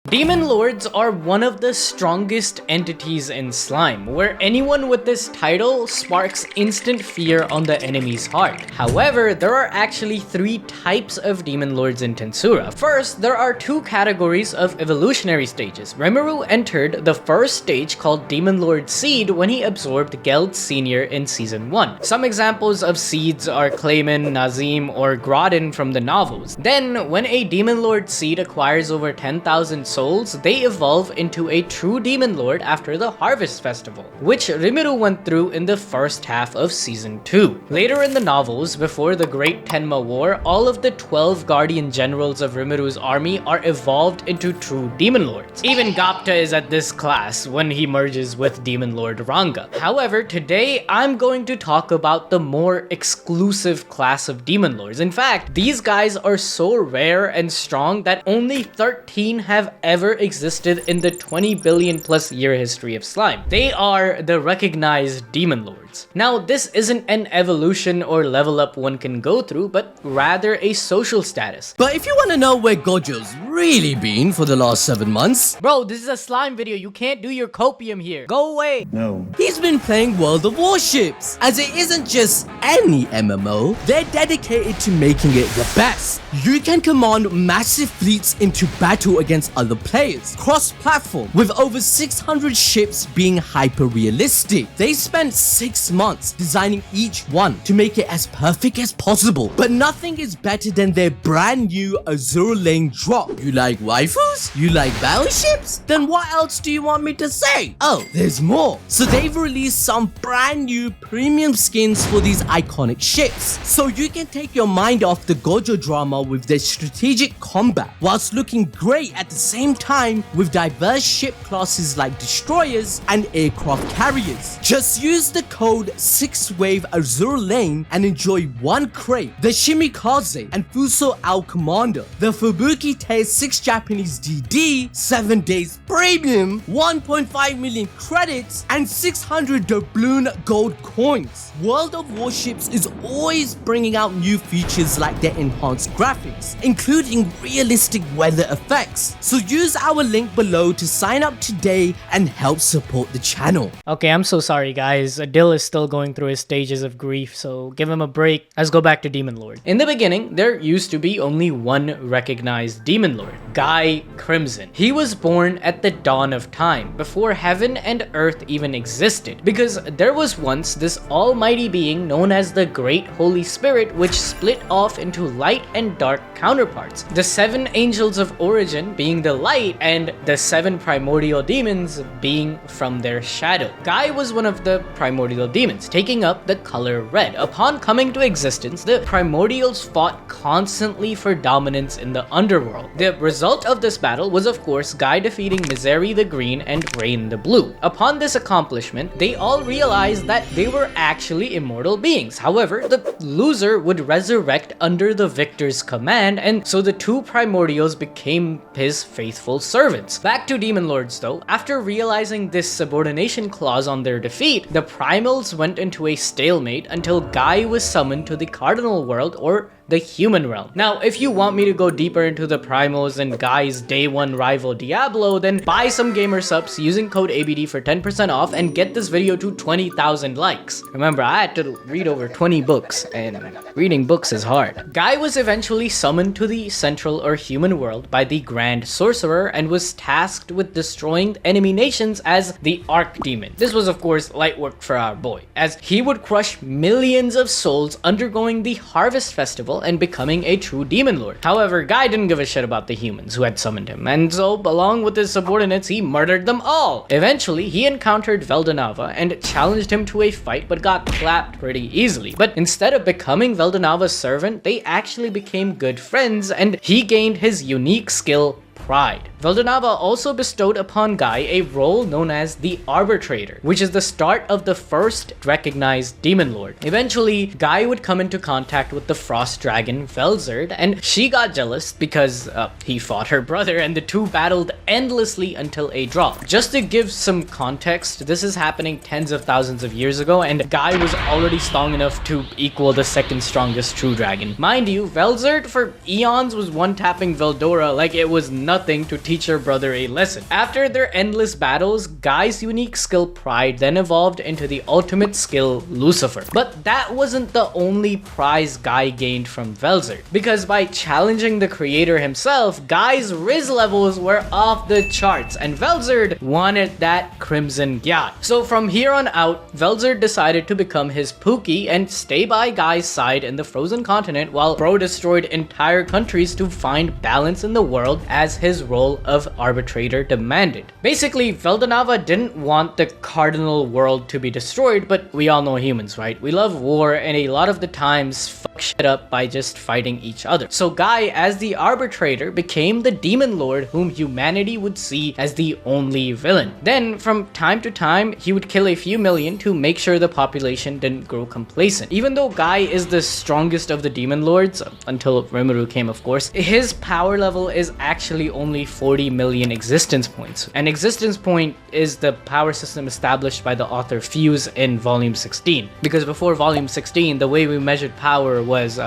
Demon Lords are one of the strongest entities in slime, where anyone with this title sparks instant fear on the enemy's heart. However, there are actually three types of Demon Lords in Tensura. First, there are two categories of evolutionary stages. Rimuru entered the first stage called Demon Lord Seed when he absorbed Geld Senior in Season 1. Some examples of seeds are Clayman, Nazim, or Groddon from the novels. Then, when a Demon Lord Seed acquires over 10,000 souls, they evolve into a true Demon Lord after the Harvest Festival, which Rimuru went through in the first half of Season 2. Later in the novels, before the Great Tenma War, all of the 12 Guardian Generals of Rimuru's army are evolved into true Demon Lords. Even Gapta is at this class when he merges with Demon Lord Ranga. However, today I'm going to talk about the more exclusive class of Demon Lords. In fact, these guys are so rare and strong that only 13 have ever existed in the 20 billion plus year history of slime. They are the recognized Demon Lords. Now, this isn't an evolution or level up one can go through, but rather a social status. But if you want to know where Gojo's really been for the last 7 months... Bro, this is a slime video. You can't do your copium here. Go away. No. He's been playing World of Warships. As it isn't just any MMO, they're dedicated to making it the best. You can command massive fleets into battle against other players, cross-platform, with over 600 ships being hyper-realistic. They spent 6 months designing each one to make it as perfect as possible. But nothing is better than their brand new Azure Lane drop. You like waifus? You like battleships? Then what else do you want me to say? Oh, there's more. So they've released some brand new premium skins for these iconic ships. So you can take your mind off the Gojo drama with their strategic combat, whilst looking great at the same time with diverse ship classes like destroyers and aircraft carriers. Just use the code 6wave Azure Lane and enjoy 1 crate, the Shimikaze and Fuso Al Commander, the Fubuki Tier 6 Japanese DD, 7 days premium, 1.5 million credits, and 600 doubloon gold coins. World of Warships is always bringing out new features like their enhanced graphics, including realistic weather effects. So use our link below to sign up today and help support the channel. Okay, I'm so sorry guys. Adil is still going through his stages of grief, so give him a break. Let's go back to Demon Lord. In the beginning, there used to be only one recognized Demon Lord, Guy Crimson. He was born at the dawn of time, before heaven and earth even existed, because there was once this almighty being known as the Great Holy Spirit, which split off into light and dark counterparts. The 7 angels of origin being the light, and the 7 primordial demons being from their shadow. Guy was one of the primordial demons, taking up the color red. Upon coming to existence, the primordials fought constantly for dominance in the underworld. The result of this battle was of course Guy defeating Misery the Green and Rain the Blue. Upon this accomplishment, they all realized that they were actually immortal beings. However, the loser would resurrect under the victor's command, and so the 2 primordials became his faithful servants. Back to Demon Lords though, after realizing this subordination clause on their defeat, the primals went into a stalemate until Guy was summoned to the Cardinal World, or the human realm. Now, if you want me to go deeper into the primals and Guy's day 1 rival Diablo, then buy some gamer subs using code ABD for 10% off and get this video to 20,000 likes. Remember, I had to read over 20 books, and reading books is hard. Guy was eventually summoned to the central or human world by the Grand Sorcerer and was tasked with destroying enemy nations as the Archdemon. This was of course light work for our boy, as he would crush millions of souls undergoing the Harvest Festival and becoming a true Demon Lord. However, Guy didn't give a shit about the humans who had summoned him, and so along with his subordinates, he murdered them all. Eventually, he encountered Veldanava and challenged him to a fight, but got clapped pretty easily. But instead of becoming Veldanava's servant, they actually became good friends, and he gained his unique skill, Pride. Veldanava also bestowed upon Guy a role known as the Arbitrator, which is the start of the first recognized Demon Lord. Eventually, Guy would come into contact with the Frost Dragon, Velzerd, and she got jealous because he fought her brother, and the two battled endlessly until a draw. Just to give some context, this is happening tens of thousands of years ago, and Guy was already strong enough to equal the second strongest true dragon. Mind you, Velzerd for eons was one-tapping Veldora like it was nothing to teach her brother a lesson. After their endless battles, Guy's unique skill Pride then evolved into the ultimate skill Lucifer. But that wasn't the only prize Guy gained from Velzard, because by challenging the creator himself, Guy's Riz levels were off the charts and Velzard wanted that Crimson Gyat. So from here on out, Velzard decided to become his Pookie and stay by Guy's side in the frozen continent while Bro destroyed entire countries to find balance in the world as his role of arbitrator demanded. Basically, Veldanava didn't want the cardinal world to be destroyed, but we all know humans, right? We love war and a lot of the times fuck shit up by just fighting each other. So Guy, as the arbitrator, became the demon lord whom humanity would see as the only villain. Then, from time to time, he would kill a few million to make sure the population didn't grow complacent. Even though Guy is the strongest of the demon lords, until Rimuru came of course, his power level is actually only 40 million existence points. An existence point is the power system established by the author Fuse in volume 16. Because before volume 16, the way we measured power was,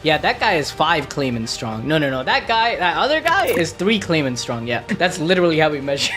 yeah, that guy is 5 Clayman strong. No, that other guy is 3 Clayman strong. Yeah, that's literally how we measure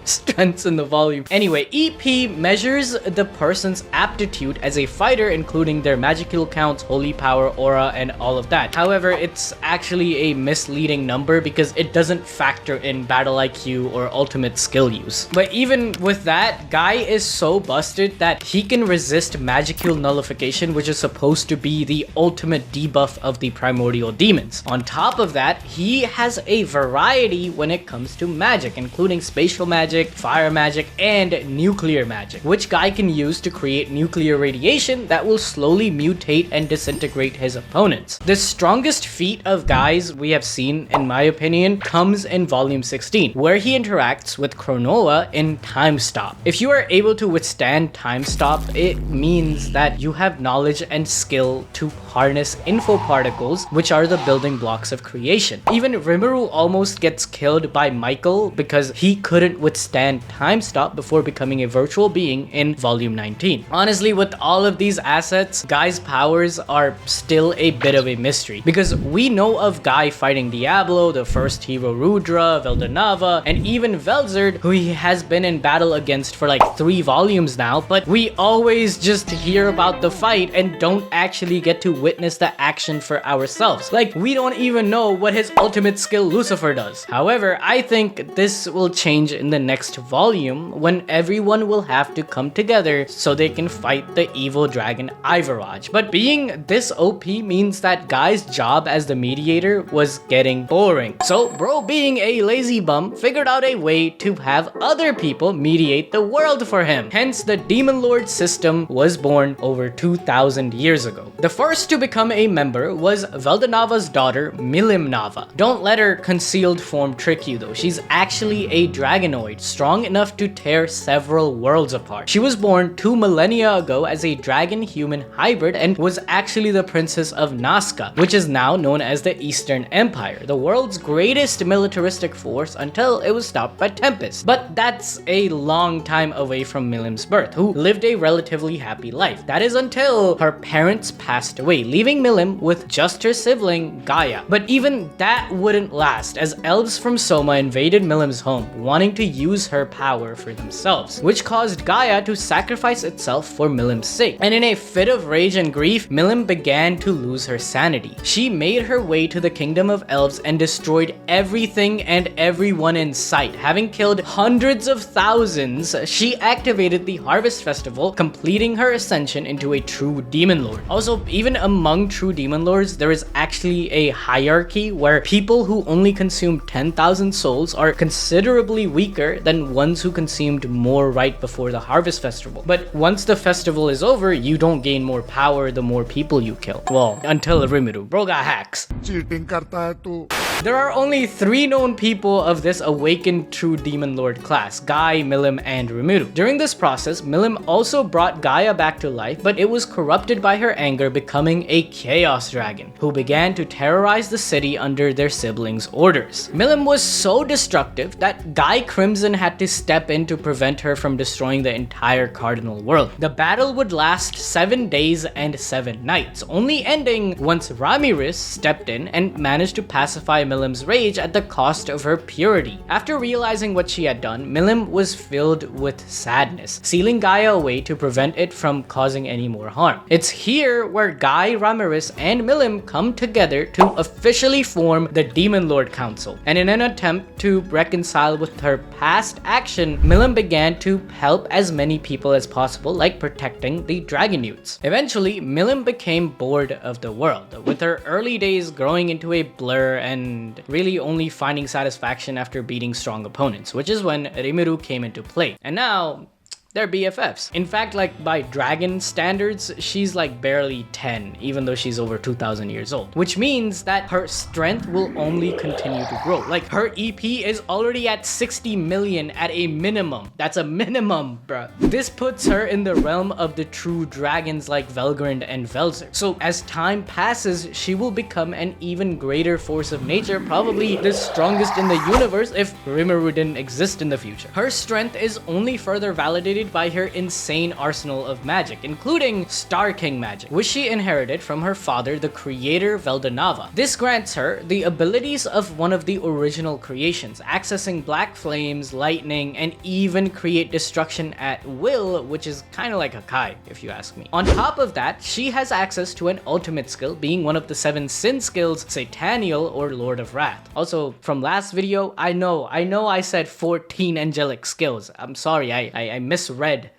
strengths in the volume. Anyway, EP measures the person's aptitude as a fighter, including their magical counts, holy power, aura, and all of that. However, it's actually a misleading number because it doesn't factor in battle IQ or ultimate skill use. But even with that, Guy is so busted that he can resist magical nullification, which is supposed to be the ultimate debuff of the primordial demons. On top of that, he has a variety when it comes to magic, including spatial magic, fire magic, and nuclear magic, which Guy can use to create nuclear radiation that will slowly mutate and disintegrate his opponents. The strongest feat of Guy's we have seen, in my opinion, comes in volume 16, where he interacts with Cronoa in Time Stop. If you are able to withstand Time Stop, it means that you have knowledge and skill to harness info particles, which are the building blocks of creation. Even Rimuru almost gets killed by Michael because he couldn't withstand Time Stop before becoming a virtual being in volume 19. Honestly, with all of these assets, Guy's powers are still a bit of a mystery, because we know of Guy fighting Diablo, the first hero Rudra, Veldanava, and even Velzard, who he has been in battle against for like 3 volumes now, but we always just hear about the fight and don't actually get to witness the action for ourselves. Like, we don't even know what his ultimate skill Lucifer does. However, I think this will change in the next volume when everyone will have to come together so they can fight the evil dragon Ivaraj. But being this OP means that Guy's job as the mediator was getting boring. So bro, being a lazy bum, figured out a way to have other people mediate the world for him. Hence, the Demon Lord system was born over 2,000 years ago. The first to become a member was Veldanava's daughter, Millim Nava. Don't let her concealed form trick you though. She's actually a dragonoid, strong enough to tear several worlds apart. She was born 2 millennia ago as a dragon-human hybrid and was actually the princess of Nazca, which is now known as the Eastern Empire, the world's greatest militaristic force until it was stopped by Tempest. But that's a long time away from Millim's birth, who lived a relatively happy life. That is until her parents passed away, leaving Millim with just her sibling, Gaia. But even that wouldn't last, as elves from Soma invaded Millim's home, wanting to use her power for themselves, which caused Gaia to sacrifice itself for Millim's sake. And in a fit of rage and grief, Millim began to lose her sanity. She made her way to the kingdom of elves and destroyed everything and everyone in sight. Having killed hundreds of thousands, she activated the Harvest Festival, completing her ascension into a true demon lord. Also, even among true demon lords, there is actually a hierarchy where people who only consume 10,000 souls are considerably weaker than ones who consumed more right before the Harvest Festival. But once the festival is over, you don't gain more power the more people you kill. Well, until Rimuru. Bro got hacks. Cheating करता है तू. There are only 3 known people of this awakened true demon lord class: Guy, Millim, and Rimuru. During this process, Millim also brought Gaia back to life, but it was corrupted by her anger, becoming a chaos dragon, who began to terrorize the city under their siblings' orders. Millim was so destructive that Guy Crimson had to step in to prevent her from destroying the entire cardinal world. The battle would last 7 days and 7 nights, only ending once Ramiris stepped in and managed to pacify Millim's rage at the cost of her purity. After realizing what she had done, Millim was filled with sadness, sealing Gaia away to prevent it from causing any more harm. It's here where Guy, Ramiris, and Millim come together to officially form the Demon Lord Council, and in an attempt to reconcile with her past action, Millim began to help as many people as possible, like protecting the dragon newts. Eventually, Millim became bored of the world, with her early days growing into a blur and really only finding satisfaction after beating strong opponents, which is when Rimuru came into play. And now, they're BFFs. In fact, like by dragon standards, she's like barely 10, even though she's over 2,000 years old. Which means that her strength will only continue to grow. Like her EP is already at 60 million at a minimum. That's a minimum, bruh. This puts her in the realm of the true dragons like Velgrind and Velzer. So as time passes, she will become an even greater force of nature, probably the strongest in the universe if Rimuru didn't exist in the future. Her strength is only further validated by her insane arsenal of magic, including Star King magic, which she inherited from her father, the creator Nava. This grants her the abilities of one of the original creations, accessing black flames, lightning, and even create destruction at will, which is kind of like a Kai, if you ask me. On top of that, she has access to an ultimate skill, being one of the 7 sin skills, Sataniel or Lord of Wrath. Also, from last video, I know I said 14 angelic skills. I'm sorry, I misread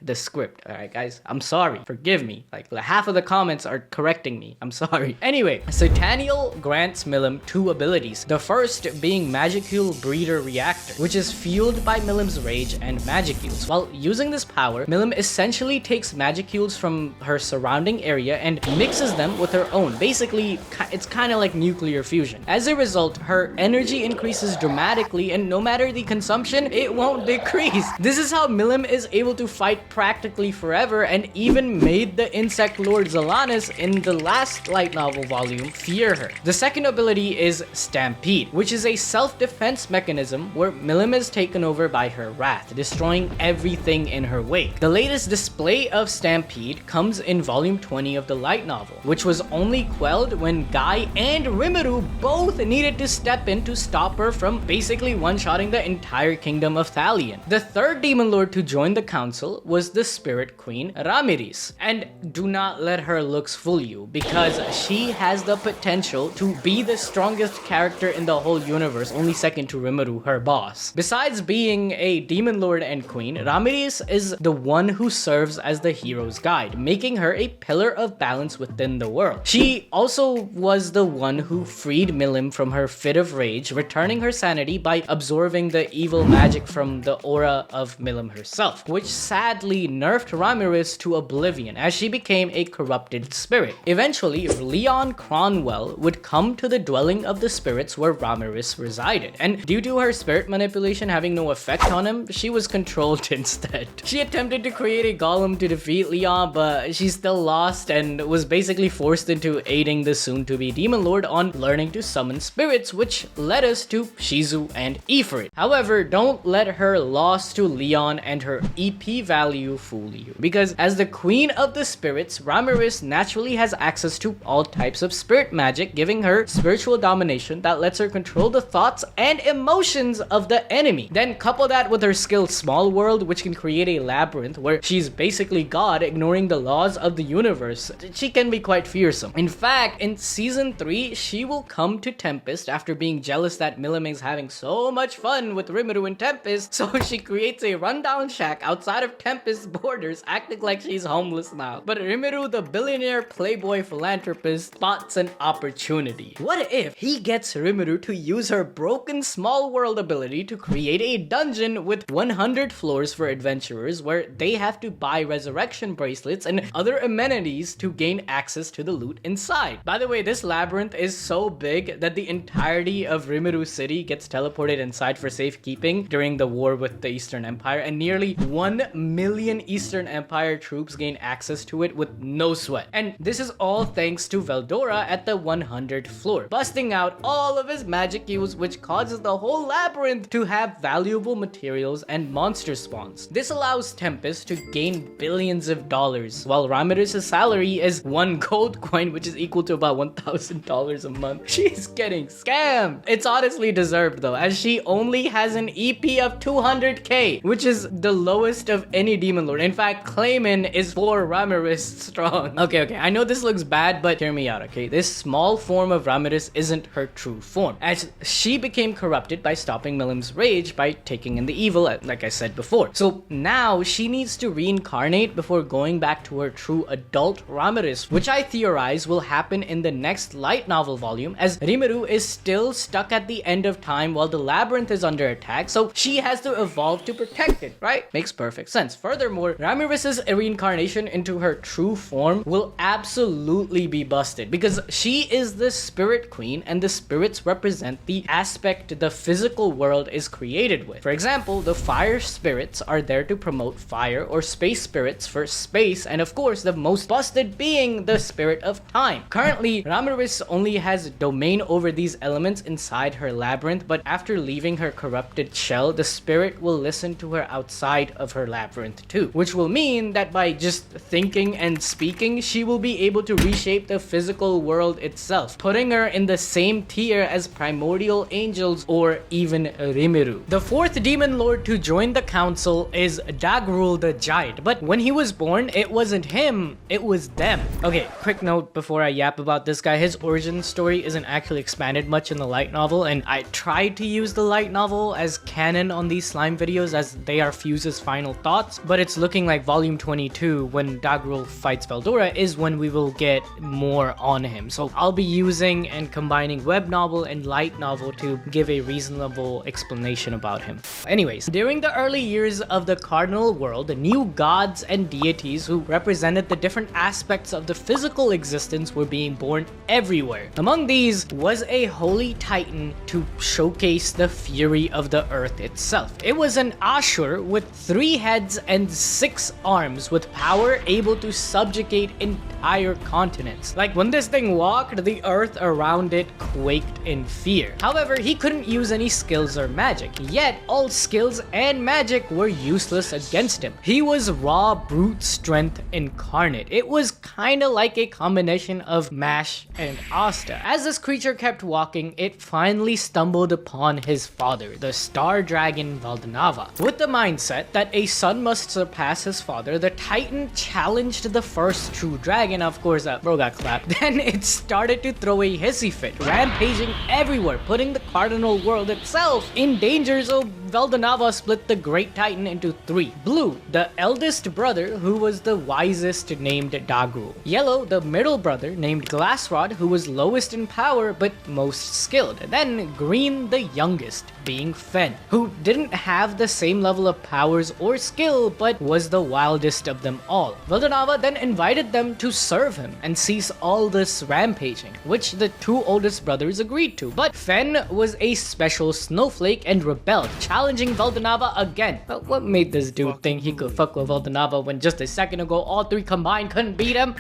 the script. Alright guys, I'm sorry, forgive me. Like half of the comments are correcting me, I'm sorry. Anyway, Sataniel grants Millim 2 abilities. The first being Magicule Breeder Reactor, which is fueled by Millim's rage and Magicules. While using this power, Millim essentially takes Magicules from her surrounding area and mixes them with her own. Basically, it's kind of like nuclear fusion. As a result, her energy increases dramatically, and no matter the consumption, it won't decrease. This is how Millim is able to fight practically forever, and even made the insect lord Zalanis in the last light novel volume fear her. The second ability is Stampede, which is a self-defense mechanism where Millim is taken over by her wrath, destroying everything in her wake. The latest display of Stampede comes in volume 20 of the light novel, which was only quelled when Guy and Rimuru both needed to step in to stop her from basically one-shotting the entire kingdom of Thalion. The third demon lord to join the council was the spirit queen Ramiris, and do not let her looks fool you, because she has the potential to be the strongest character in the whole universe, only second to Rimuru, her boss. Besides being a demon lord and queen, Ramiris is the one who serves as the hero's guide, making her a pillar of balance within the world. She also was the one who freed Millim from her fit of rage, returning her sanity by absorbing the evil magic from the aura of Millim herself, which sadly nerfed Ramiris to oblivion as she became a corrupted spirit. Eventually, Leon Cromwell would come to the dwelling of the spirits where Ramiris resided, and due to her spirit manipulation having no effect on him, she was controlled instead. She attempted to create a golem to defeat Leon, but she still lost and was basically forced into aiding the soon-to-be demon lord on learning to summon spirits, which led us to Shizu and Ifrit. However, don't let her loss to Leon and her EP value fool you, because as the queen of the spirits, Ramiris naturally has access to all types of spirit magic, giving her spiritual domination that lets her control the thoughts and emotions of the enemy. Then couple that with her skill Small World, which can create a labyrinth where she's basically God, ignoring the laws of the universe. She can be quite fearsome. In fact, in season 3, she will come to Tempest after being jealous that Millim is having so much fun with Rimuru and Tempest, so she creates a rundown shack outside of Tempest's borders, acting like she's homeless now. But Rimuru, the billionaire playboy philanthropist, spots an opportunity. What if he gets Rimuru to use her broken Small World ability to create a dungeon with 100 floors for adventurers where they have to buy resurrection bracelets and other amenities to gain access to the loot inside? By the way, this labyrinth is so big that the entirety of Rimuru City gets teleported inside for safekeeping during the war with the Eastern Empire, and nearly 1 million Eastern Empire troops gain access to it with no sweat. And this is all thanks to Veldora at the 100th floor, busting out all of his magic use, which causes the whole labyrinth to have valuable materials and monster spawns. This allows Tempest to gain billions of dollars, while Ramiris' salary is 1 gold coin, which is equal to about $1,000 a month. She's getting scammed. It's honestly deserved though, as she only has an EP of 200k, which is the lowest of any demon lord. In fact, Clayman is 4 Ramiris strong. Okay, I know this looks bad, but hear me out, okay? This small form of Ramiris isn't her true form, as she became corrupted by stopping Millim's rage by taking in the evil, like I said before. So now she needs to reincarnate before going back to her true adult Ramiris, which I theorize will happen in the next light novel volume, as Rimuru is still stuck at the end of time while the labyrinth is under attack, so she has to evolve to protect it, right? Makes perfect sense. Furthermore, Ramiris' reincarnation into her true form will absolutely be busted, because she is the spirit queen, and the spirits represent the aspect the physical world is created with. For example, the fire spirits are there to promote fire, or space spirits for space, and of course the most busted being the spirit of time. Currently, Ramiris only has domain over these elements inside her labyrinth, but after leaving her corrupted shell, the spirit will listen to her outside of her labyrinth too, which will mean that by just thinking and speaking, she will be able to reshape the physical world itself, putting her in the same tier as primordial angels or even Rimuru. The 4th demon lord to join the council is Dagruel the Giant, but when he was born, it wasn't him, it was them. Okay, quick note before I yap about this guy. His origin story isn't actually expanded much in the light novel, and I tried to use the light novel as canon on these slime videos as they are Fuse's final thoughts, but it's looking like volume 22, when Dagruel fights Veldora, is when we will get more on him. So I'll be using and combining web novel and light novel to give a reasonable explanation about him. Anyways, during the early years of the cardinal world, new gods and deities who represented the different aspects of the physical existence were being born everywhere. Among these was a holy titan to showcase the fury of the earth itself. It was an Ashur with 3 heads and 6 arms, with power able to subjugate entire continents. Like, when this thing walked, the earth around it quaked in fear. However, he couldn't use any skills or magic, yet all skills and magic were useless against him. He was raw brute strength incarnate. It was kinda like a combination of Mash and Asta. As this creature kept walking, it finally stumbled upon his father, the star dragon Valdenava. With the mindset that a son must surpass his father, the titan challenged the first true dragon. Of course, bro got clapped. Then it started to throw a hissy fit, rampaging everywhere, putting the cardinal world itself in danger, so Valdenava split the great titan into 3. Blue, the eldest brother, who was the wisest, named Dagruel. Yellow, the middle brother, named Glassrod, who was lowest in power but most skilled. Then green, the youngest, being Fen, who didn't have the same level of powers or skill but was the wildest of them all. Valdenava then invited them to serve him and cease all this rampaging, which the 2 oldest brothers agreed to. But Fen was a special snowflake and rebelled, challenging Valdenava again. But what made this dude think he could fuck with Valdenava when just a second ago all 3 combined couldn't beat him?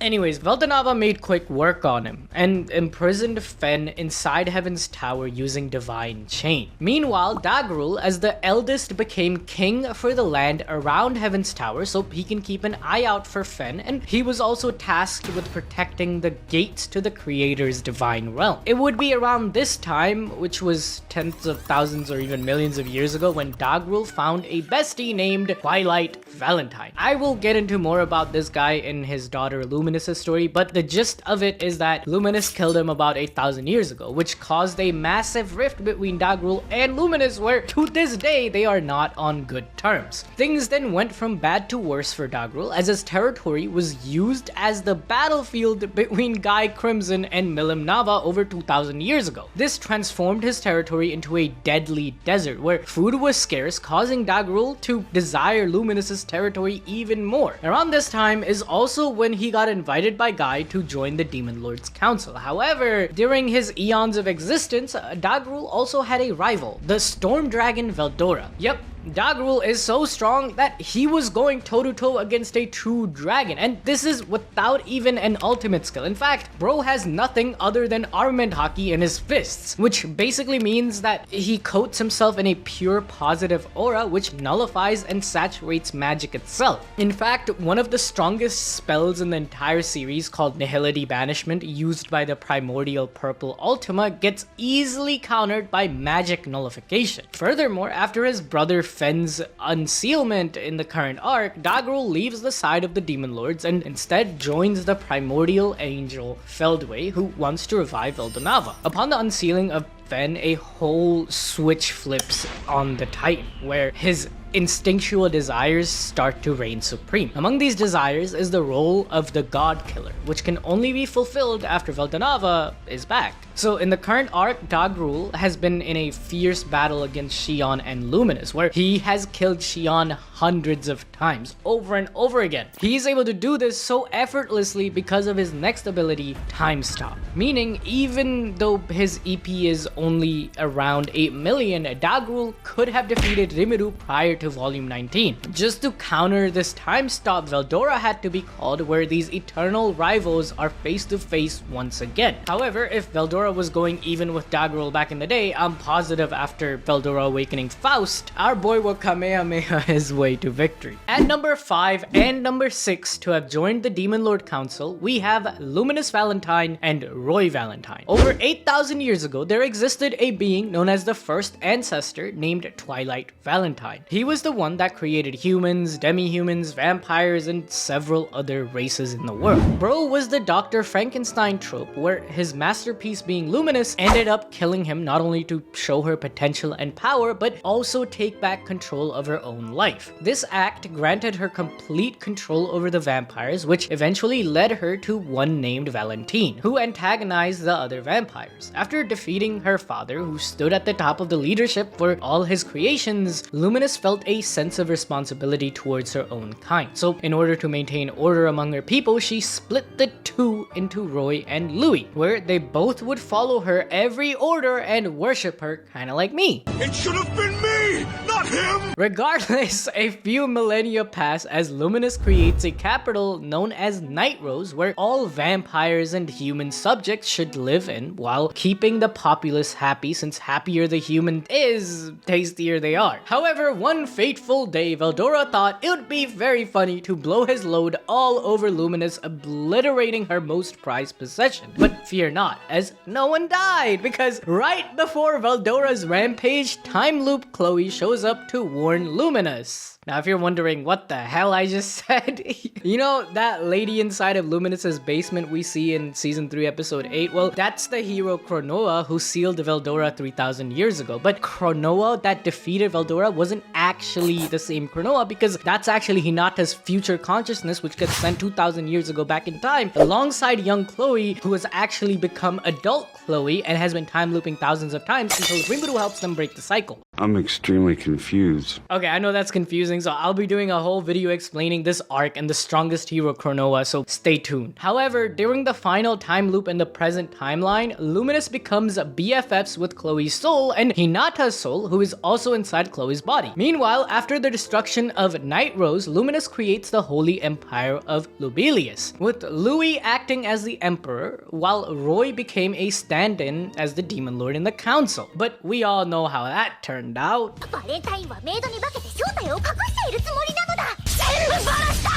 Anyways, Valdenava made quick work on him and imprisoned Fen inside Heaven's Tower using Divine Chain. Meanwhile, Dagruel, as the eldest, became king for the land around Heaven's Tower so he can keep an eye out for Fen, and he was also tasked with protecting the gates to the Creator's divine realm. It would be around this time, which was tens of thousands or even millions of years ago, when Dagruel found a bestie named Twilight Valentine. I will get into more about this guy in his daughter Luminous' story, but the gist of it is that Luminous killed him about 8,000 years ago, which caused a massive rift between Dagruel and Luminous, where to this day they are not on good terms. Things then went from bad to worse for Dagruel, as his territory was used as the battlefield between Guy Crimson and Millim Nava over 2,000 years ago. This transformed his territory into a deadly desert, where food was scarce, causing Dagruel to desire Luminous's territory even more. Around this time is also when he got invited by Guy to join the Demon Lord's Council. However, during his eons of existence, Dagruel also had a rival, the Storm Dragon Veldora. Yep, Dagruel is so strong that he was going toe-to-toe against a true dragon, and this is without even an ultimate skill. In fact, bro has nothing other than armament hockey in his fists, which basically means that he coats himself in a pure positive aura which nullifies and saturates magic itself. In fact, one of the strongest spells in the entire series, called Nihility Banishment, used by the primordial purple Ultima, gets easily countered by magic nullification. Furthermore, after his brother Fen's unsealment in the current arc, Dagruel leaves the side of the Demon Lords and instead joins the primordial angel Feldway, who wants to revive Nava. Upon the unsealing of Fen, a whole switch flips on the Titan, where his instinctual desires start to reign supreme. Among these desires is the role of the God Killer, which can only be fulfilled after Nava is back. So in the current arc, Dagruel has been in a fierce battle against Xion and Luminous, where he has killed Xion hundreds of times, over and over again. He's able to do this so effortlessly because of his next ability, Time Stop. Meaning, even though his EP is only around 8 million, Dagruel could have defeated Rimuru prior to Volume 19. Just to counter this Time Stop, Veldora had to be called, where these eternal rivals are face to face once again. However, if Veldora was going even with Dagruel back in the day, I'm positive after Veldora awakening Faust, our boy will Kamehameha his way to victory. At number 5 and number 6 to have joined the Demon Lord Council, we have Luminous Valentine and Roy Valentine. Over 8,000 years ago, there existed a being known as the first ancestor named Twilight Valentine. He was the one that created humans, demi-humans, vampires, and several other races in the world. Bro was the Dr. Frankenstein trope, where his masterpiece being Luminous ended up killing him, not only to show her potential and power, but also take back control of her own life. This act granted her complete control over the vampires, which eventually led her to one named Valentine, who antagonized the other vampires. After defeating her father, who stood at the top of the leadership for all his creations, Luminous felt a sense of responsibility towards her own kind. So in order to maintain order among her people, she split the two into Roy and Louis, where they both would follow her every order and worship her, kinda like me. It should have been me, not him! Regardless, a few millennia pass as Luminous creates a capital known as Night Rose, where all vampires and human subjects should live in, while keeping the populace happy, since happier the human is, tastier they are. However, one fateful day, Veldora thought it would be very funny to blow his load all over Luminous, obliterating her most prized possession. But fear not, as no one died, because right before Veldora's rampage, Time Loop Chloe shows up to warn Luminous. Now, if you're wondering what the hell I just said, you know that lady inside of Luminous's basement we see in Season 3, Episode 8? Well, that's the hero Cronoa who sealed Veldora 3,000 years ago. But Cronoa that defeated Veldora wasn't actually the same Cronoa, because that's actually Hinata's future consciousness, which gets sent 2,000 years ago back in time, alongside young Chloe, who has actually become adult Chloe and has been time looping thousands of times until Rimuru helps them break the cycle. I'm extremely confused. Okay, I know that's confusing, so I'll be doing a whole video explaining this arc and the strongest hero Cronoa, so stay tuned. However, during the final time loop in the present timeline, Luminous becomes BFFs with Chloe's soul and Hinata's soul, who is also inside Chloe's body. Meanwhile, after the destruction of Night Rose, Luminous creates the Holy Empire of Ruberios, with Louis acting as the Emperor, while Roy became a stand-in as the Demon Lord in the Council. But we all know how that turned out. バレンタインはメイドに化けて正体を隠しているつもりなのだ。全部バラした！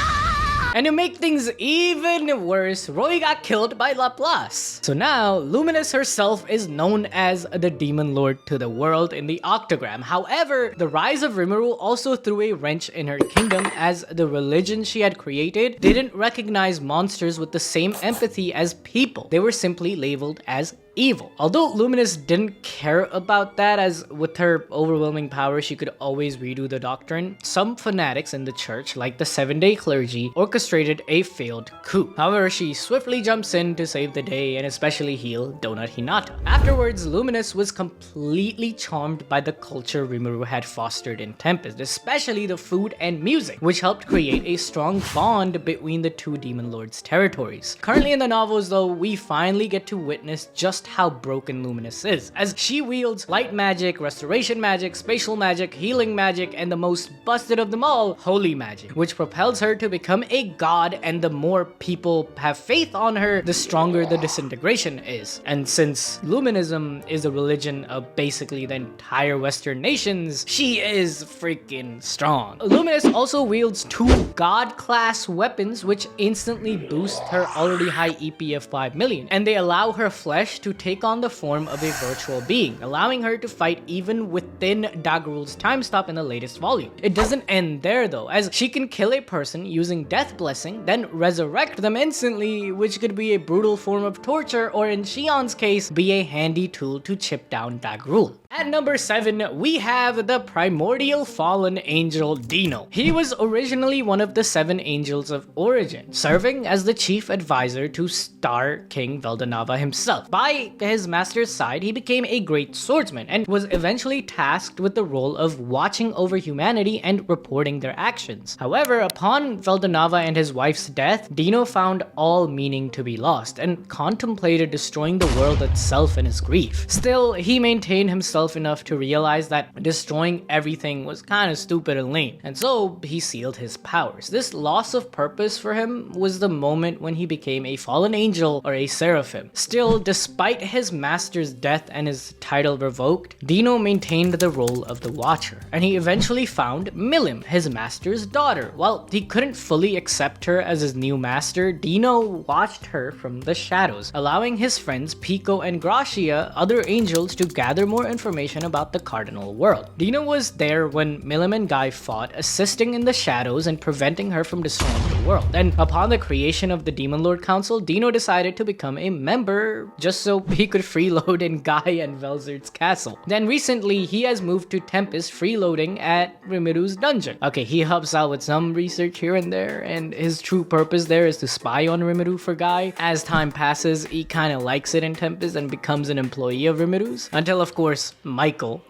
And to make things even worse, Roy got killed by Laplace. So now, Luminous herself is known as the Demon Lord to the world in the Octagram. However, the rise of Rimuru also threw a wrench in her kingdom, as the religion she had created didn't recognize monsters with the same empathy as people. They were simply labeled as evil. Although Luminous didn't care about that, as with her overwhelming power she could always redo the doctrine, some fanatics in the church, like the 7-day clergy, orchestrated a failed coup. However, she swiftly jumps in to save the day and especially heal Donut Hinata. Afterwards, Luminous was completely charmed by the culture Rimuru had fostered in Tempest, especially the food and music, which helped create a strong bond between the two Demon Lords' territories. Currently in the novels though, we finally get to witness just just how broken Luminous is, as she wields light magic, restoration magic, spatial magic, healing magic, and the most busted of them all, holy magic, which propels her to become a god, and the more people have faith on her, the stronger the disintegration is. And since Luminism is a religion of basically the entire Western nations, she is freaking strong. Luminous also wields 2 god-class weapons which instantly boost her already high EP of 5 million, and they allow her flesh to take on the form of a virtual being, allowing her to fight even within Dagruel's time stop in the latest volume. It doesn't end there though, as she can kill a person using Death Blessing, then resurrect them instantly, which could be a brutal form of torture, or in Shion's case, be a handy tool to chip down Dagruel. At number 7, we have the primordial fallen angel Dino. He was originally one of the 7 angels of origin, serving as the chief advisor to Star King Nava himself. By his master's side, he became a great swordsman and was eventually tasked with the role of watching over humanity and reporting their actions. However, upon Nava and his wife's death, Dino found all meaning to be lost and contemplated destroying the world itself in his grief. Still, he maintained himself enough to realize that destroying everything was kind of stupid and lame, and so he sealed his powers. This loss of purpose for him was the moment when he became a fallen angel or a seraphim. Still, despite his master's death and his title revoked, Dino maintained the role of the Watcher, and he eventually found Millim, his master's daughter. While he couldn't fully accept her as his new master, Dino watched her from the shadows, allowing his friends Pico and Gracia, other angels, to gather more information about the cardinal world. Dino was there when Millim and Guy fought, assisting in the shadows and preventing her from destroying the world. And upon the creation of the Demon Lord Council, Dino decided to become a member just so he could freeload in Guy and Velzard's castle. Then recently, he has moved to Tempest, freeloading at Rimiru's dungeon. Okay, he helps out with some research here and there, and his true purpose there is to spy on Rimuru for Guy. As time passes, he kind of likes it in Tempest and becomes an employee of Rimiru's, until of course Michael,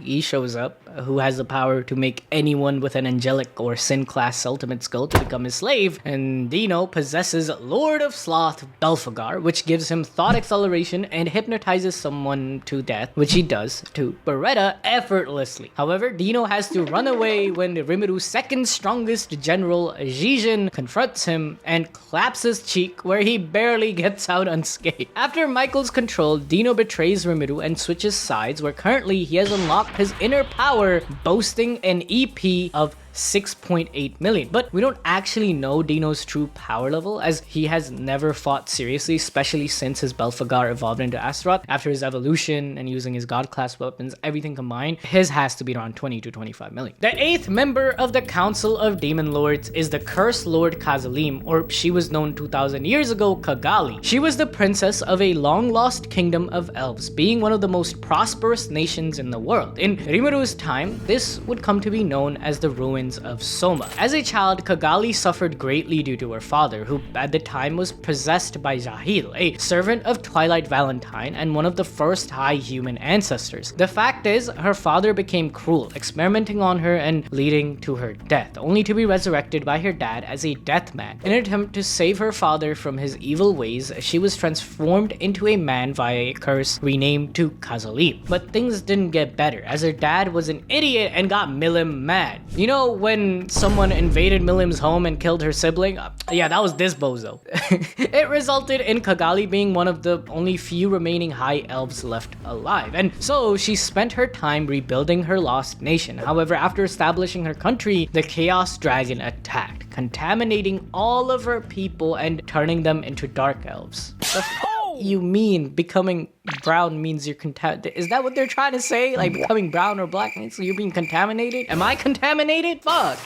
he shows up, who has the power to make anyone with an angelic or sin class ultimate skill to become his slave, and Dino possesses Lord of Sloth Belphegor, which gives him thought acceleration and hypnotizes someone to death, which he does to Beretta effortlessly. However, Dino has to run away when Rimiru's second strongest general, Jijin, confronts him and claps his cheek where he barely gets out unscathed. After Michael's control, Dino betrays Rimuru and switches sides, where currently he has unlocked his inner power, boasting an EP of 6.8 million. But we don't actually know Dino's true power level, as he has never fought seriously, especially since his Belphegor evolved into Astaroth. After his evolution and using his god class weapons, everything combined, his has to be around 20 to 25 million. The 8th member of the Council of Demon Lords is the Cursed Lord Kazalim, or she was known 2,000 years ago, Kagali. She was the princess of a long-lost kingdom of elves, being one of the most prosperous nations in the world. In Rimuru's time, this would come to be known as the Ruins of Soma. As a child, Kagali suffered greatly due to her father, who at the time was possessed by Zahil, a servant of Twilight Valentine and one of the first high human ancestors. The fact is, her father became cruel, experimenting on her and leading to her death, only to be resurrected by her dad as a death man. In an attempt to save her father from his evil ways, she was transformed into a man via a curse renamed to Kazalim. But things didn't get better, as her dad was an idiot and got Millim mad. You know, when someone invaded Millim's home and killed her sibling? Yeah, that was this bozo. It resulted in Kagali being one of the only few remaining high elves left alive, and so she spent her time rebuilding her lost nation. However, after establishing her country, the Chaos Dragon attacked, contaminating all of her people and turning them into dark elves. You mean becoming brown means you're contaminated? Is that what they're trying to say? Like becoming brown or black means so you're being contaminated? Am I contaminated? Fuck.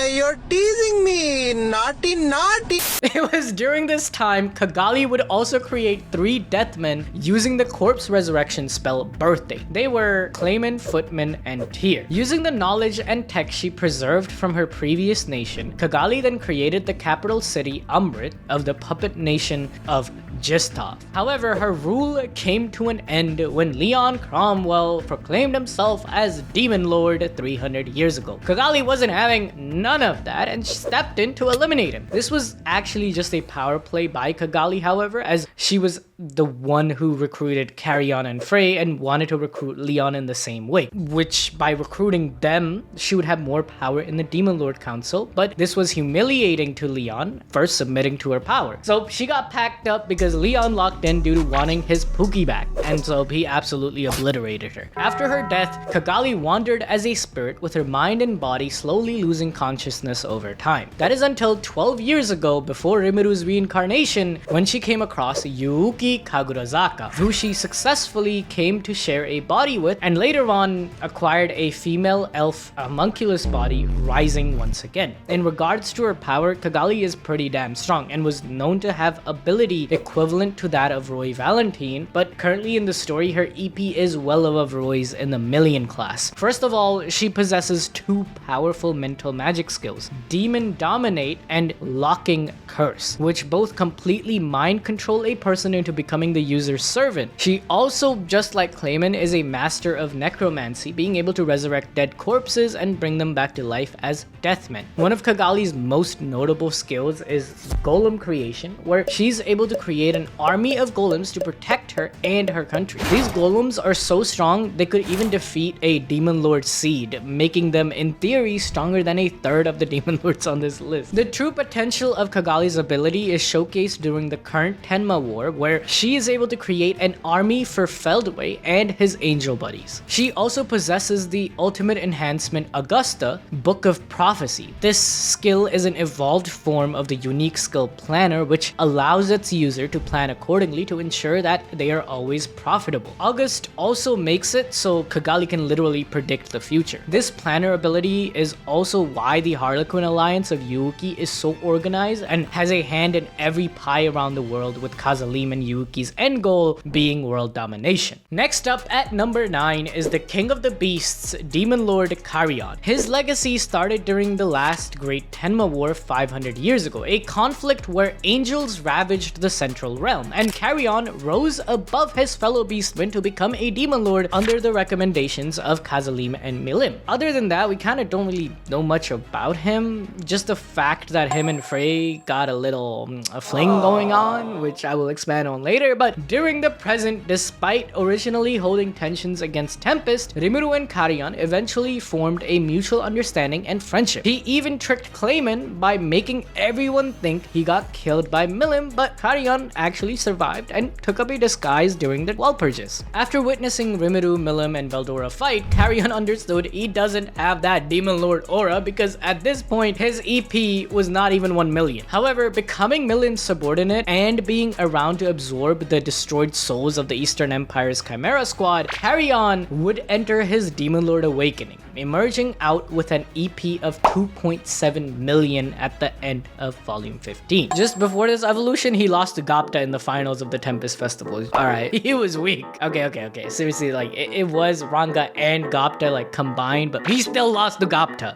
You're teasing me. Naughty, naughty. It was during this time Kagali would also create 3 Deathmen using the corpse resurrection spell Birthday. They were Clayman, Footman, and Tyr. Using the knowledge and tech she preserved from her previous nation, Kagali then created the capital city Umrit of the puppet nation of Gistov. However, her rule came to an end when Leon Cromwell proclaimed himself as Demon Lord 300 years ago. Kagali wasn't having none of that and stepped in to eliminate him. This was actually just a power play by Kagali, however, as she was the one who recruited Carrion and Fray and wanted to recruit Leon in the same way, which by recruiting them, she would have more power in the Demon Lord Council, but this was humiliating to Leon, first submitting to her power. So she got packed up because Leon locked in due to wanting his Pookie back, and so he absolutely obliterated her. After her death, Kagali wandered as a spirit with her mind and body slowly losing consciousness over time. That is until 12 years ago, before Rimuru's reincarnation, when she came across Yuuki Kagurazaka, who she successfully came to share a body with, and later on acquired a female elf homunculus body, rising once again. In regards to her power, Kagali is pretty damn strong and was known to have ability equivalent to that of Roy Valentine, but currently in the story her EP is well above Roy's in the million class. First of all, she possesses two powerful mental magic skills, Demon Dominate and Locking Curse, which both completely mind control a person into becoming the user's servant. She also, just like Clayman, is a master of necromancy, being able to resurrect dead corpses and bring them back to life as deathmen. One of Kagali's most notable skills is golem creation, where she's able to create an army of golems to protect her and her country. These golems are so strong they could even defeat a Demon Lord seed, making them in theory stronger than a third of the Demon Lords on this list. The true potential of Kagali's ability is showcased during the current Tenma War, where she is able to create an army for Feldway and his angel buddies. She also possesses the ultimate enhancement Augusta, Book of Prophecy. This skill is an evolved form of the unique skill planner, which allows its user to plan accordingly to ensure that they are always profitable. August also makes it so Kagali can literally predict the future. This planner ability is also why the Harlequin Alliance of Yuuki is so organized and has a hand in every pie around the world, with Kazalim and Yuuki's end goal being world domination. Next up at number 9 is the King of the Beasts, Demon Lord Carrion. His legacy started during the last Great Tenma War 500 years ago, a conflict where angels ravaged the Central Realm, and Carrion rose above his fellow beastmen to become a Demon Lord under the recommendations of Kazalim and Millim. Other than that, we kind of don't really know much about him, just the fact that him and Fray got a little fling going on, which I will expand on later. But during the present, despite originally holding tensions against Tempest, Rimuru and Carrion eventually formed a mutual understanding and friendship. He even tricked Clayman by making everyone think he got killed by Millim, but Carrion actually survived and took up a disguise during the wall purges. After witnessing Rimuru, Millim, and Veldora fight, Carrion understood he doesn't have that Demon Lord aura, because at this point his EP was not even 1 million. However, becoming Millim's subordinate and being around to absorb the destroyed souls of the Eastern Empire's Chimera Squad, Carrion would enter his Demon Lord awakening, emerging out with an EP of 2.7 million at the end of volume 15. Just before this evolution, he lost to Gapta in the finals of the Tempest Festival. Alright, he was weak. Okay. Seriously, like, it was Ranga and Gapta, like, combined, but he still lost to Gapta.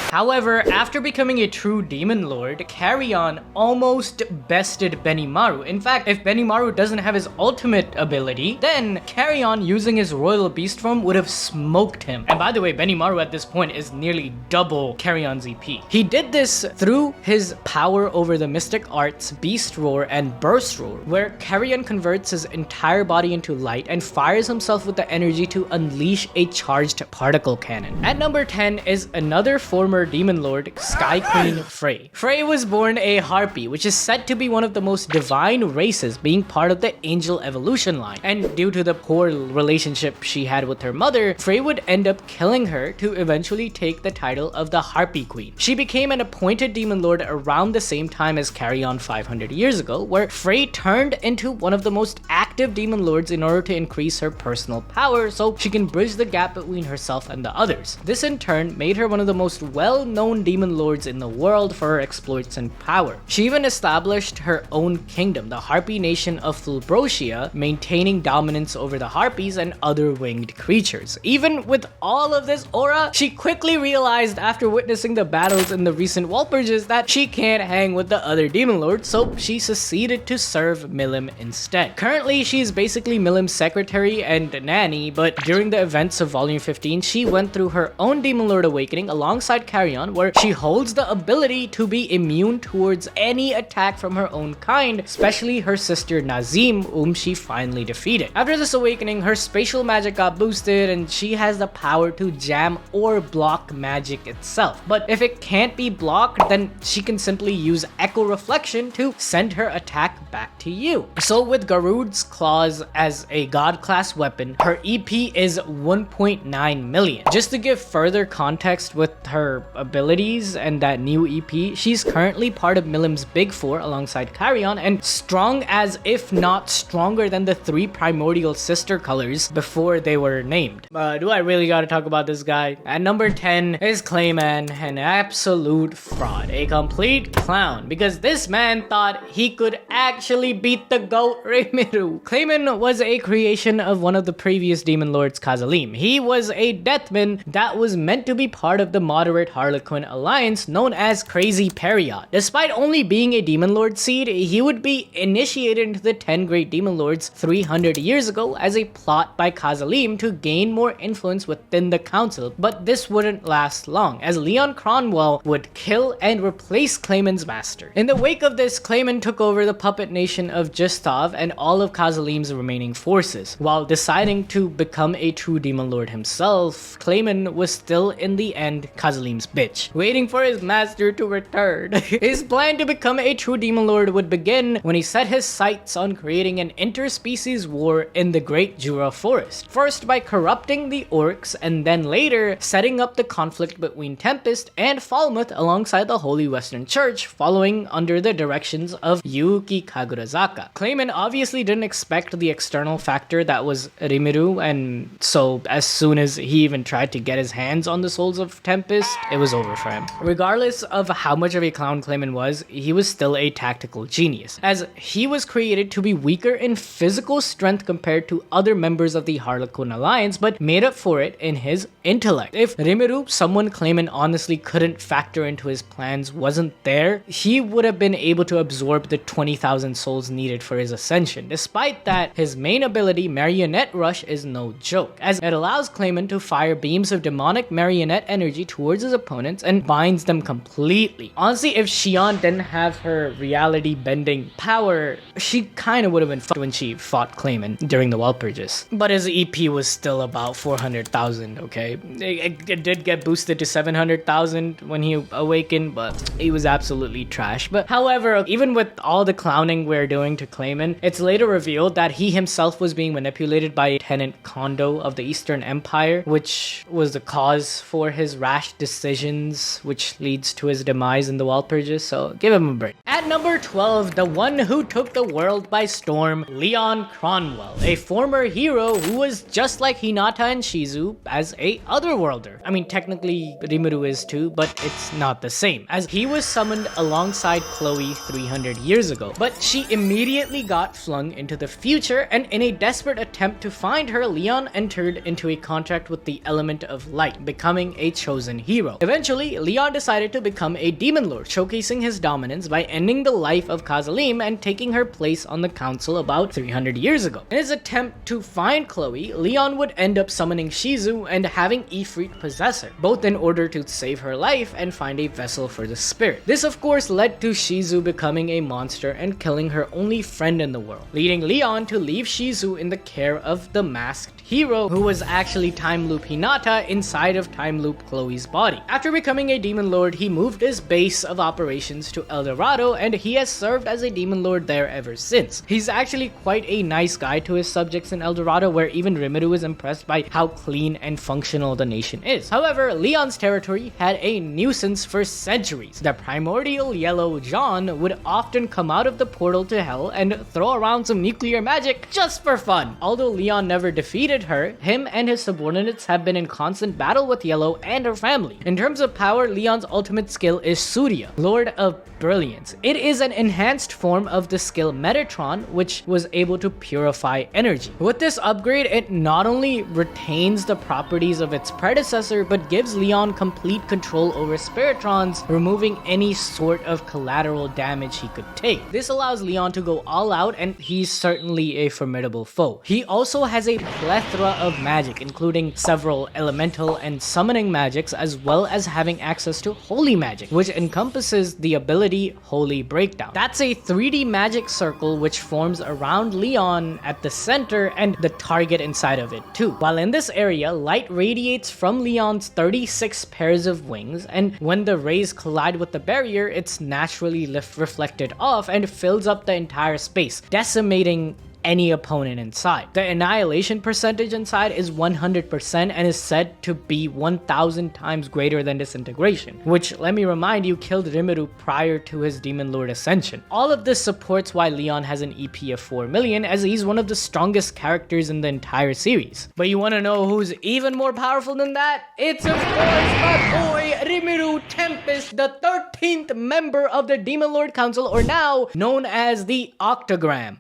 However, after becoming a true Demon Lord, Carrion almost bested Benimaru. In fact, if Benimaru doesn't have his ultimate ability, then Carrion, using his Royal Beast form, would have smoked him. And by the way, Benimaru at this point is nearly double Carrion's EP. He did this through his power over the Mystic Arts, Beast Roar, and Burst Roar, where Carrion converts his entire body into light and fires himself with the energy to unleash a charged particle cannon. At number 10 is another former Demon Lord, Sky Queen Fray. Fray was born a Harpy, which is said to be one of the most divine races, being part of the angel evolution line. And due to the poor relationship she had with her mother, Fray would end up killing her to eventually take the title of the Harpy Queen. She became an appointed Demon Lord around the same time as Carrion 500 years ago, where Fray turned into one of the most active Demon Lords in order to increase her personal power so she can bridge the gap between herself and the others. This in turn made her one of the most well well-known demon lords in the world for her exploits and power. She even established her own kingdom, the Harpy nation of Fulbrosia, maintaining dominance over the Harpies and other winged creatures. Even with all of this aura, she quickly realized after witnessing the battles in the recent Walpurgis that she can't hang with the other demon lords, so she seceded to serve Millim instead. Currently, she's basically Millim's secretary and nanny, but during the events of Volume 15, she went through her own demon lord awakening alongside Carrion, where she holds the ability to be immune towards any attack from her own kind, especially her sister Nazim, whom she finally defeated. After this awakening, her spatial magic got boosted and she has the power to jam or block magic itself. But if it can't be blocked, then she can simply use Echo Reflection to send her attack back to you. So with Garud's Claws as a god class weapon, her EP is 1.9 million. Just to give further context with her abilities and that new EP, she's currently part of Millim's Big Four alongside Carrion and strong as if not stronger than the 3 primordial sister colors before they were named. Do I really gotta talk about this guy? At number 10 is Clayman, an absolute fraud, a complete clown, because this man thought he could actually beat the GOAT Rimuru. Clayman was a creation of one of the previous demon lords, Kazalim. He was a deathman that was meant to be part of the moderate Harlequin alliance known as Crazy Period. Despite only being a demon lord seed, he would be initiated into the 10 great demon lords 300 years ago as a plot by Kazalim to gain more influence within the council, but this wouldn't last long, as Leon Cromwell would kill and replace Clayman's master. In the wake of this, Clayman took over the puppet nation of Justov and all of Kazalim's remaining forces. While deciding to become a true demon lord himself, Clayman was still in the end Kazalim's bitch, waiting for his master to return. His plan to become a true demon lord would begin when he set his sights on creating an interspecies war in the Great Jura Forest. First by corrupting the orcs, and then later setting up the conflict between Tempest and Falmouth alongside the Holy Western Church, following under the directions of Yuki Kagurazaka. Clayman obviously didn't expect the external factor that was Rimuru, and so as soon as he even tried to get his hands on the souls of Tempest, it was over for him. Regardless of how much of a clown Clayman was, he was still a tactical genius, as he was created to be weaker in physical strength compared to other members of the Harlequin Alliance, but made up for it in his intellect. If Rimuru, someone Clayman honestly couldn't factor into his plans, wasn't there, he would have been able to absorb the 20,000 souls needed for his ascension. Despite that, his main ability, Marionette Rush, is no joke, as it allows Clayman to fire beams of demonic marionette energy towards his opponents and binds them completely. Honestly, if Xion didn't have her reality bending power, she kinda would have been fucked when she fought Clayman during the Walpurgis. But his EP was still about 400,000, okay? It did get boosted to 700,000 when he awakened, but he was absolutely trash. But however, even with all the clowning we're doing to Clayman, it's later revealed that he himself was being manipulated by Tenant Kondo of the Eastern Empire, which was the cause for his rash decisions, which leads to his demise in the Walpurgis, so give him a break. At number 12, the one who took the world by storm, Leon Cromwell, a former hero who was just like Hinata and Shizu as a otherworlder. I mean, technically Rimuru is too, but it's not the same, as he was summoned alongside Chloe 300 years ago. But she immediately got flung into the future, and in a desperate attempt to find her, Leon entered into a contract with the element of light, becoming a chosen hero. Eventually, Leon decided to become a demon lord, showcasing his dominance by ending the life of Kazalim and taking her place on the council about 300 years ago. In his attempt to find Chloe, Leon would end up summoning Shizu and having Ifrit possess her, both in order to save her life and find a vessel for the spirit. This of course led to Shizu becoming a monster and killing her only friend in the world, leading Leon to leave Shizu in the care of the masked hero, who was actually Time Loop Hinata inside of Time Loop Chloe's body. After becoming a demon lord, he moved his base of operations to El Dorado, and he has served as a demon lord there ever since. He's actually quite a nice guy to his subjects in El Dorado, where even Rimuru is impressed by how clean and functional the nation is. However, Leon's territory had a nuisance for centuries. The primordial yellow John would often come out of the portal to hell and throw around some nuclear magic just for fun. Although Leon never defeated her, him and his subordinates have been in constant battle with Yellow and her family. In In terms of power, Leon's ultimate skill is Surya, Lord of Brilliance. It is an enhanced form of the skill Metatron, which was able to purify energy. With this upgrade, it not only retains the properties of its predecessor, but gives Leon complete control over Spiritrons, removing any sort of collateral damage he could take. This allows Leon to go all out, and he's certainly a formidable foe. He also has a plethora of magic, including several elemental and summoning magics, as well as having access to holy magic, which encompasses the ability Holy Breakdown. That's a 3D magic circle which forms around Leon at the center and the target inside of it too. While in this area, light radiates from Leon's 36 pairs of wings, and when the rays collide with the barrier, it's naturally reflected off and fills up the entire space, decimating any opponent inside. The annihilation percentage inside is 100% and is said to be 1000 times greater than disintegration, which, let me remind you, killed Rimuru prior to his Demon Lord ascension. All of this supports why Leon has an EP of 4 million, as he's one of the strongest characters in the entire series. But you want to know who's even more powerful than that? It's of course my boy Rimuru Tempest, the 13th member of the Demon Lord Council, or now known as the Octagram.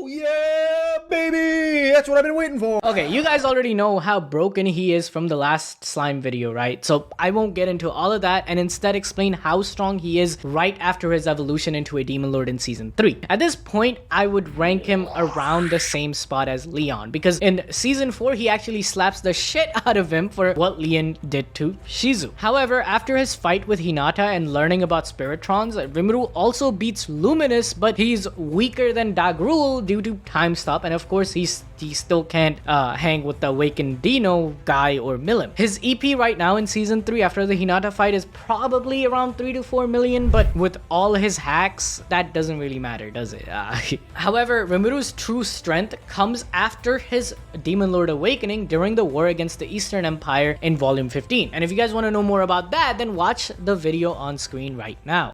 Yeah, baby! That's what I've been waiting for. Okay, you guys already know how broken he is from the last slime video, right? So I won't get into all of that and instead explain how strong he is right after his evolution into a Demon Lord in Season 3. At this point, I would rank him around the same spot as Leon, because in Season 4, he actually slaps the shit out of him for what Leon did to Shizu. However, after his fight with Hinata and learning about Spiritrons, Rimuru also beats Luminous, but he's weaker than Dagruel due to time stop, and of course he still can't hang with the awakened Dino guy or Millim. His EP right now in Season 3 after the Hinata fight is probably around 3 to 4 million, but with all his hacks, that doesn't really matter, does it? However, Rimuru's true strength comes after his Demon Lord awakening during the war against the Eastern Empire in Volume 15. And if you guys want to know more about that, then watch the video on screen right now.